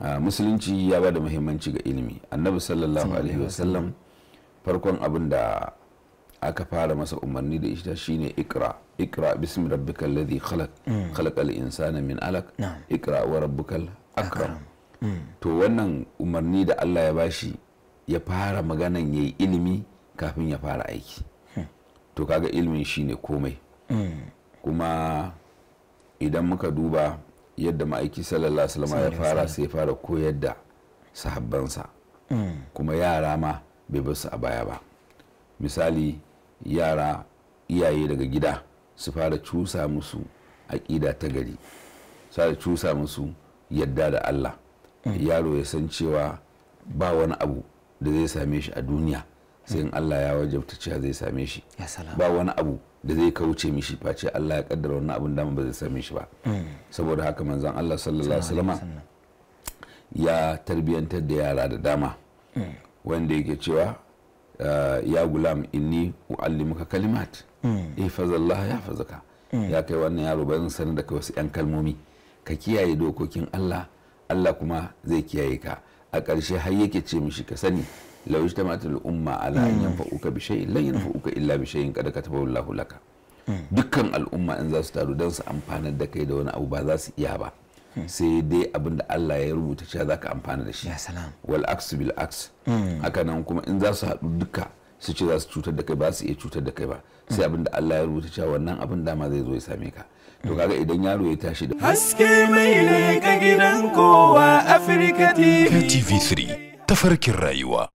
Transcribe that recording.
musulunci ya ba da muhimmanci ga ilimi. Annabi sallallahu alaihi wasallam farkon abin da aka fara masa umarni da ita shine ikra bismi rabbikal ladhi khalaq khalaqal insana min alaq ikra wa rabbukal akram. To wannan umarni da Allah ya bashi ya fara maganan yayi ilimi kafin ya fara aiki. To kaga ilimin shine komai. Kuma idan muka duba yadda ma'aiki sallallahu alaihi wasallam ya fara sai ya fara koyar da sahabbansa, kuma yara ma bai bar su a baya ba. Misali yara, iyaye daga gida su fara cusa musu aƙida ta gari, su fara cusa musu yadda da Allah. Yaro ya san cewa ba wani abu da zai same shi a duniya sai in Allah ya wajabta cewa zai same shi. Ba wani abu da zai kauce mishi face Allah ya kaddara wannan abin dama ba zai same shi ba. Saboda haka manzon Allah sallallahu alaihi wasallam ya tarbiyantar da yara da dama, wanda yake cewa ya gulam inni uallimuka kalimat ihfazallah yahfazuka. Ya kai wannan yaro ba zan sanar da kai wasu yan kalmomi, ka kiyaye dokokin Allah, Allah kuma zai kiyaye ka. A ƙarshe har yake ce mishi ka sani law ijtama'atil umma ala an yanfa'uka bi shay'in lan yanfa'uka illa bi shay'in qad katabahu Allahu laka. Dukkan al'umma in za su taru don su amfanar da kai da wani abu ba za su iya ba, sai dai abin da Allah ya rubuta cewa za ka amfana da shi. Wal aksu bil aks. Haka nan kuma in za su haɗu duka su ce za su cutar da kai ba su iya cutar da kai ba, sai abin da Allah ya rubuta cewa wannan abin dama zai zo ya same ka. To kaga idan yaro ya tashi da haske mai leƙa gidan kowa Africa TV. KTV3 tafarkin rayuwa.